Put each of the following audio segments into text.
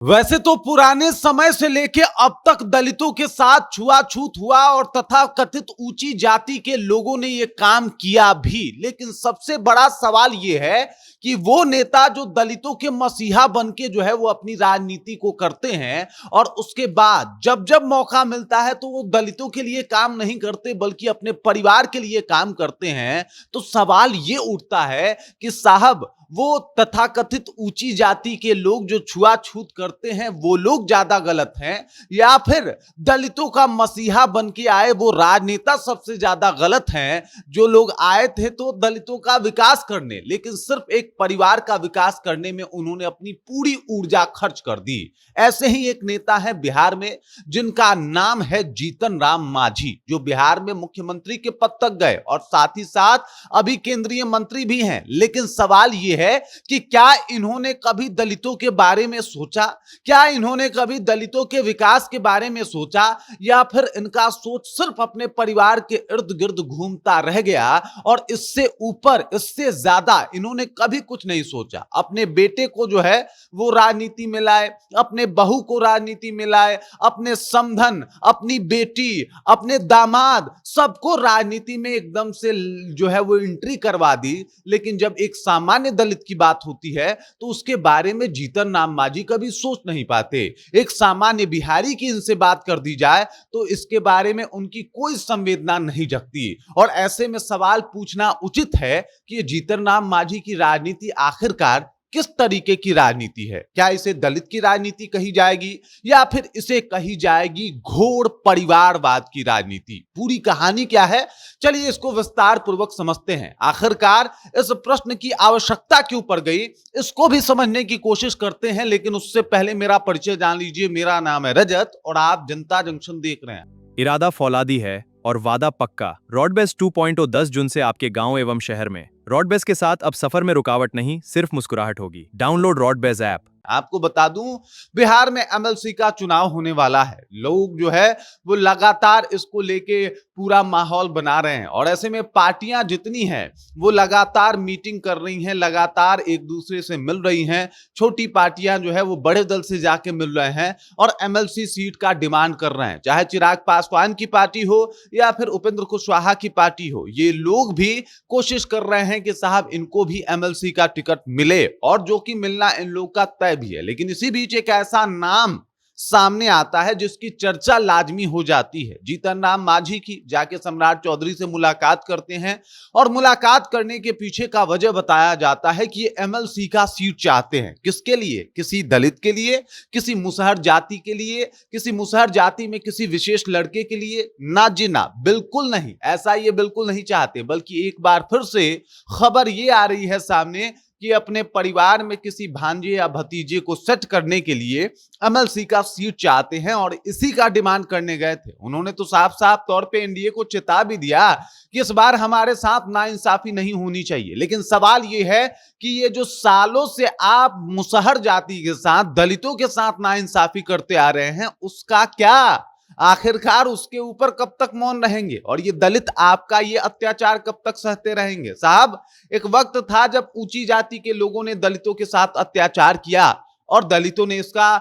वैसे तो पुराने समय से लेके अब तक दलितों के साथ छुआछूत हुआ और तथा कथित ऊंची जाति के लोगों ने यह काम किया भी, लेकिन सबसे बड़ा सवाल यह है कि वो नेता जो दलितों के मसीहा बन के जो है वो अपनी राजनीति को करते हैं और उसके बाद जब जब मौका मिलता है तो वो दलितों के लिए काम नहीं करते बल्कि अपने परिवार के लिए काम करते हैं। तो सवाल ये उठता है कि साहब, वो तथाकथित ऊंची जाति के लोग जो छुआछूत करते हैं वो लोग ज्यादा गलत हैं या फिर दलितों का मसीहा बन के आए वो राजनेता सबसे ज्यादा गलत हैं, जो लोग आए थे तो दलितों का विकास करने, लेकिन सिर्फ एक परिवार का विकास करने में उन्होंने अपनी पूरी ऊर्जा खर्च कर दी। ऐसे ही एक नेता है बिहार में जिनका नाम है जीतन राम मांझी, जो बिहार में मुख्यमंत्री के पद तक गए और साथ ही साथ अभी केंद्रीय मंत्री भी हैं। लेकिन सवाल यह है कि क्या इन्होंने कभी दलितों के बारे में सोचा, क्या इन्होंने कभी दलितों के विकास के बारे में सोचा, या फिर इनका सोच सिर्फ अपने परिवार के इर्द गिर्द घूमता रह गया और इससे ऊपर इससे ज्यादा इन्होंने कभी कुछ नहीं सोचा। अपने बेटे को जो है वो राजनीति में लाए, अपने बहू को राजनीति में लाए, अपने समधन, अपनी बेटी, अपने दामाद, सबको राजनीति में एकदम से जो है वो एंट्री करवा दी। लेकिन जब एक सामान्य दलित की बात होती है तो उसके बारे में जीतन राम मांझी कभी सोच नहीं पाते। एक सामान्य बिहारी की इनसे बात कर दी जाए तो इसके बारे में उनकी कोई संवेदना नहीं जगती। और ऐसे में सवाल पूछना उचित है कि ये जीतन राम मांझी की राजनीति आखिरकार किस तरीके की राजनीति है? क्या इसे दलित की राजनीति कही जाएगी या फिर इसे कही जाएगी घोर परिवारवाद की राजनीति? पूरी कहानी क्या है, चलिए इसको विस्तार पूर्वक समझते हैं। आखिरकार इस प्रश्न की आवश्यकता क्यों पड़ गई, इसको भी समझने की कोशिश करते हैं। लेकिन उससे पहले मेरा परिचय जान लीजिए। मेरा नाम है रजत और आप जनता जंक्शन देख रहे हैं। इरादा फौलादी है और वादा पक्का। रॉडबेस 2.0 10 जून से आपके गांव एवं शहर में। रॉडबेस के साथ अब सफर में रुकावट नहीं, सिर्फ मुस्कुराहट होगी। डाउनलोड रॉडबेस ऐप। आपको बता दूं, बिहार में एमएलसी का चुनाव होने वाला है। लोग जो है वो लगातार इसको लेके पूरा माहौल बना रहे हैं और ऐसे में पार्टियां जितनी हैं वो लगातार मीटिंग कर रही हैं, लगातार एक दूसरे से मिल रही हैं। छोटी पार्टियां जो है वो बड़े दल से जाके मिल रहे हैं और एमएलसी सीट का डिमांड कर रहे हैं, चाहे चिराग पासवान की पार्टी हो या फिर उपेंद्र कुशवाहा की पार्टी हो। ये लोग भी कोशिश कर रहे हैं कि साहब इनको भी एमएलसी का टिकट मिले और जो कि मिलना इन लोग का तय भी है। लेकिन इसी बीच एक ऐसा नाम सामने आता है जिसकी चर्चा लाजमी हो जाती है, जीतन राम मांझी की। जाके सम्राट चौधरी से मुलाकात करते हैं और मुलाकात करने के पीछे का वजह बताया जाता है कि ये एमएलसी का सीट चाहते हैं। किसके लिए? किसी दलित के लिए, किसी मुसहर जाति के लिए, किसी मुसहर जाति में किसी विशेष लड़के के लिए? ना जी ना, बिल्कुल नहीं। ऐसा ये बिल्कुल नहीं चाहते, बल्कि एक बार फिर से खबर ये आ रही है सामने कि अपने परिवार में किसी भांजे या भतीजे को सेट करने के लिए एमएलसी का सीट चाहते हैं और इसी का डिमांड करने गए थे। उन्होंने तो साफ साफ तौर पे एनडीए को चेता भी दिया कि इस बार हमारे साथ नाइंसाफी नहीं होनी चाहिए। लेकिन सवाल यह है कि ये जो सालों से आप मुसहर जाति के साथ, दलितों के साथ नाइंसाफी करते आ रहे हैं, उसका क्या? आखिरकार उसके ऊपर कब तक मौन रहेंगे और ये दलित आपका ये अत्याचार कब तक सहते रहेंगे? साहब, एक वक्त था जब ऊंची जाति के लोगों ने दलितों के साथ अत्याचार किया और दलितों ने इसका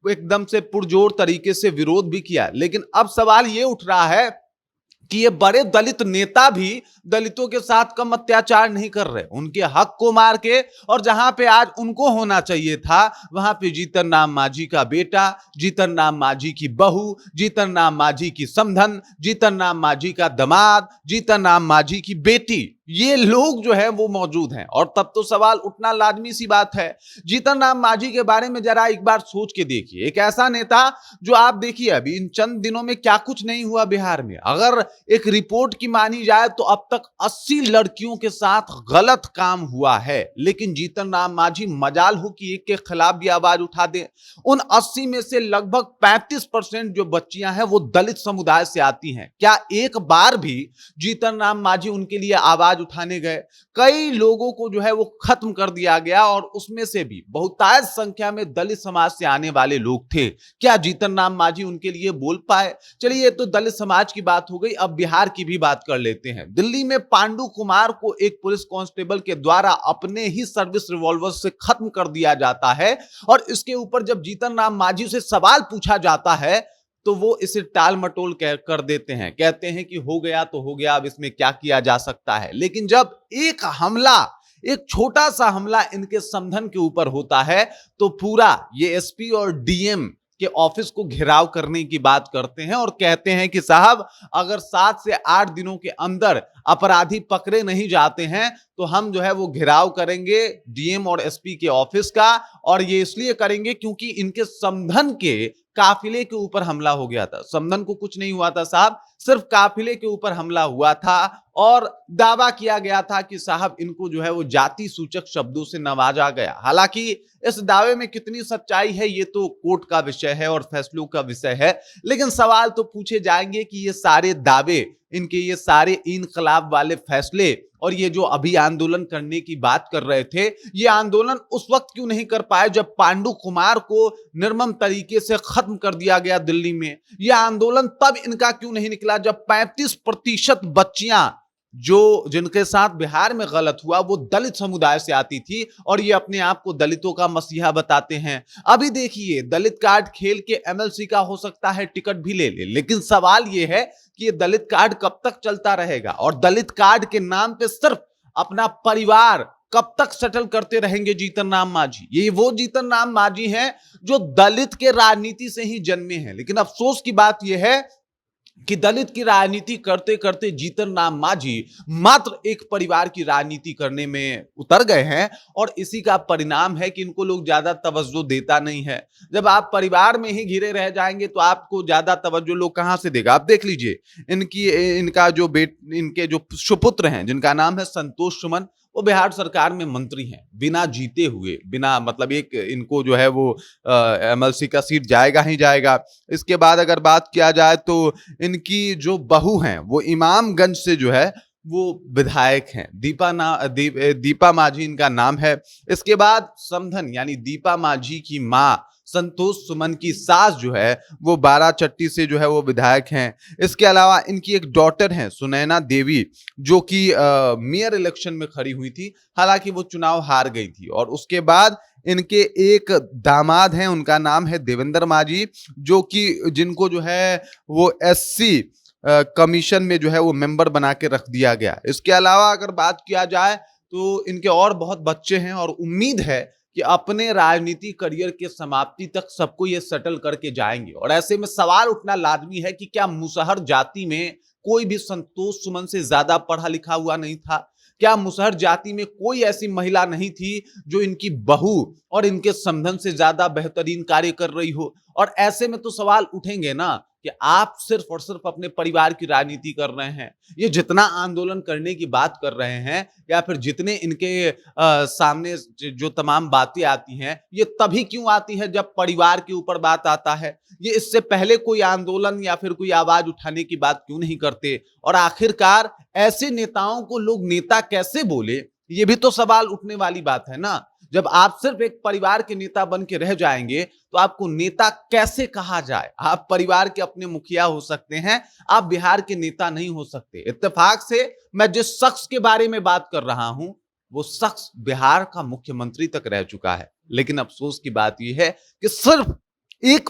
एकदम से पुरजोर तरीके से विरोध भी किया। लेकिन अब सवाल ये उठ रहा है कि ये बड़े दलित नेता भी दलितों के साथ कम अत्याचार नहीं कर रहे, उनके हक को मार के। और जहां पे आज उनको होना चाहिए था वहां पे जीतन राम मांझी का बेटा, जीतन राम मांझी की बहू, जीतन राम मांझी की समधन, जीतन राम मांझी का दामाद, जीतन राम मांझी की बेटी, ये लोग जो है वो मौजूद हैं। और तब तो सवाल उठना लाजमी सी बात है। जीतन राम मांझी के बारे में जरा एक बार सोच के देखिए। एक ऐसा नेता जो आप देखिए अभी इन चंद दिनों में क्या कुछ नहीं हुआ बिहार में। अगर एक रिपोर्ट की मानी जाए तो अब तक 80 लड़कियों के साथ गलत काम हुआ है। लेकिन जीतन राम मांझी मजाल हो कि एक के खिलाफ भी आवाज उठा दे। उन 80 में से लगभग 35% जो बच्चियां हैं वो दलित समुदाय से आती हैं। क्या एक बार भी जीतन राम मांझी उनके लिए आवाज आवाज उठाने गए, कई लोगों को जो है वो खत्म कर दिया गया और उसमें से भी बहुतायत संख्या में दलित समाज से आने वाले लोग थे। क्या जीतन राम मांझी उनके लिए बोल पाए? चलिए, ये तो दलित समाज की बात हो गई, अब बिहार की भी बात कर लेते हैं। दिल्ली में पांडु कुमार को एक पुलिस कांस्टेबल के द्वारा अपने ही सर्विस रिवॉल्वर से खत्म कर दिया जाता है और इसके ऊपर जब जीतन राम मांझी से सवाल पूछा जाता है तो वो इसे टाल मटोल कर देते हैं, कहते हैं कि हो गया तो हो गया, अब इसमें क्या किया जा सकता है। लेकिन जब एक हमला, एक छोटा सा हमला इनके समधन के ऊपर होता है तो पूरा ये एसपी और डीएम के ऑफिस को घेराव करने की बात करते हैं और कहते हैं कि साहब, अगर 7 से 8 दिनों के अंदर अपराधी पकड़े नहीं जाते हैं तो हम जो है वो घेराव करेंगे डीएम और एसपी के ऑफिस का। और ये इसलिए करेंगे क्योंकि इनके समधन के काफिले के ऊपर हमला हो गया था। समधन को कुछ नहीं हुआ था साहब, सिर्फ काफिले के ऊपर हमला हुआ था और दावा किया गया था कि साहब इनको जो है वो जाति सूचक शब्दों से नवाजा गया। हालांकि इस दावे में कितनी सच्चाई है ये तो कोर्ट का विषय है और फैसलों का विषय है, लेकिन सवाल तो पूछे जाएंगे कि ये सारे दावे, इनके ये सारे इनकलाब वाले फैसले और ये जो अभी आंदोलन करने की बात कर रहे थे, ये आंदोलन उस वक्त क्यों नहीं कर पाए जब पांडु कुमार को निर्मम तरीके से खत्म कर दिया गया दिल्ली में? यह आंदोलन तब इनका क्यों नहीं निकला जब 35% बच्चियां जो जिनके साथ बिहार में गलत हुआ वो दलित समुदाय से आती थी और ये अपने आप को दलितों का मसीहा बताते हैं। अभी देखिए, दलित कार्ड खेल के एमएलसी का हो सकता है टिकट भी ले ले, लेकिन सवाल ये है कि ये दलित कार्ड कब तक चलता रहेगा और दलित कार्ड के नाम पे सिर्फ अपना परिवार कब तक सेटल करते रहेंगे जीतन राम मांझी? ये वो जीतन राम मांझी हैं जो दलित के राजनीति से ही जन्मे हैं। लेकिन अफसोस की बात यह है कि दलित की राजनीति करते करते जीतन राम मांझी मात्र एक परिवार की राजनीति करने में उतर गए हैं और इसी का परिणाम है कि इनको लोग ज्यादा तवज्जो देता नहीं है। जब आप परिवार में ही घिरे रह जाएंगे तो आपको ज्यादा तवज्जो लोग कहां से देगा? आप देख लीजिए, इनके जो सुपुत्र हैं जिनका नाम है संतोष सुमन, वो बिहार सरकार में मंत्री हैं, बिना जीते हुए, बिना मतलब एक इनको जो है वो एमएलसी का सीट जाएगा ही जाएगा। इसके बाद अगर बात किया जाए तो इनकी जो बहू हैं वो इमामगंज से जो है वो विधायक हैं, दीपा मांझी इनका नाम है। इसके बाद समधन यानी दीपा मांझी की मां संतोष सुमन की सास जो है वो बाराचट्टी से जो है वो विधायक हैं। इसके अलावा इनकी एक डॉटर है सुनैना देवी जो कि मेयर इलेक्शन में खड़ी हुई थी, हालांकि वो चुनाव हार गई थी। और उसके बाद इनके एक दामाद हैं, उनका नाम है देवेंद्र मांझी, जो कि जिनको जो है वो एससी कमीशन में जो है वो मेंबर बना के रख दिया गया। इसके अलावा अगर बात किया जाए तो इनके और बहुत बच्चे हैं और उम्मीद है कि अपने राजनीति करियर के समाप्ति तक सबको ये सेटल करके जाएंगे। और ऐसे में सवाल उठना लाजमी है कि क्या मुसहर जाति में कोई भी संतोष सुमन से ज्यादा पढ़ा लिखा हुआ नहीं था? क्या मुसहर जाति में कोई ऐसी महिला नहीं थी जो इनकी बहू और इनके समधन से ज्यादा बेहतरीन कार्य कर रही हो? और ऐसे में तो सवाल उठेंगे ना कि आप सिर्फ और सिर्फ अपने परिवार की राजनीति कर रहे हैं। ये जितना आंदोलन करने की बात कर रहे हैं या फिर जितने इनके सामने जो तमाम बातें आती हैं, ये तभी क्यों आती है जब परिवार के ऊपर बात आता है? ये इससे पहले कोई आंदोलन या फिर कोई आवाज उठाने की बात क्यों नहीं करते? और आखिरकार ऐसे नेताओं को लोग नेता कैसे बोले, ये भी तो सवाल उठने वाली बात है ना। जब आप सिर्फ एक परिवार के नेता बन के रह जाएंगे तो आपको नेता कैसे कहा जाए? आप परिवार के अपने मुखिया हो सकते हैं, आप बिहार के नेता नहीं हो सकते। इत्तेफाक से मैं जिस शख्स के बारे में बात कर रहा हूं वो शख्स बिहार का मुख्यमंत्री तक रह चुका है। लेकिन अफसोस की बात यह है कि सिर्फ एक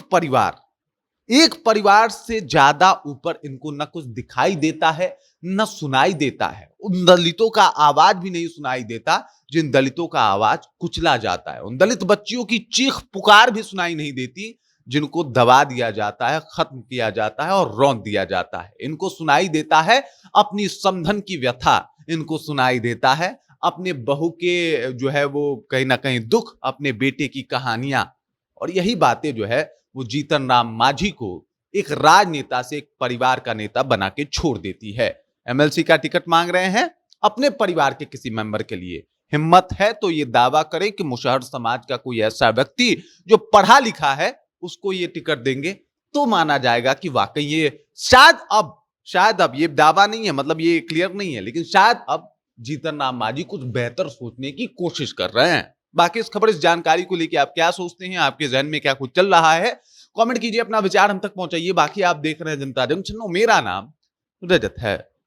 परिवार से ज्यादा ऊपर इनको न कुछ दिखाई देता है न सुनाई देता है। उन दलितों का आवाज भी नहीं सुनाई देता जिन दलितों का आवाज कुचला जाता है। उन दलित बच्चियों की चीख पुकार भी सुनाई नहीं देती जिनको दबा दिया जाता है, खत्म किया जाता है और रौंद दिया जाता है। इनको सुनाई देता है अपनी समधन की व्यथा, इनको सुनाई देता है अपने बहू के जो है वो कहीं ना कहीं दुख, अपने बेटे की कहानियां। और यही बातें जो है वो जीतन राम मांझी को एक राजनेता से एक परिवार का नेता बना के छोड़ देती है। एमएलसी का टिकट मांग रहे हैं अपने परिवार के किसी मेंबर के लिए। हिम्मत है तो ये दावा करे कि मुसहर समाज का कोई ऐसा व्यक्ति जो पढ़ा लिखा है उसको ये टिकट देंगे तो माना जाएगा कि वाकई ये शायद अब ये दावा नहीं है, मतलब ये क्लियर नहीं है, लेकिन शायद अब जीतन राम मांझी कुछ बेहतर सोचने की कोशिश कर रहे हैं। बाकी इस खबर, इस जानकारी को लेकर आप क्या सोचते हैं, आपके जहन में क्या कुछ चल रहा है, कमेंट कीजिए, अपना विचार हम तक पहुंचाइए। बाकी आप देख रहे हैं जनता जंक्शन, मेरा नाम रजत है।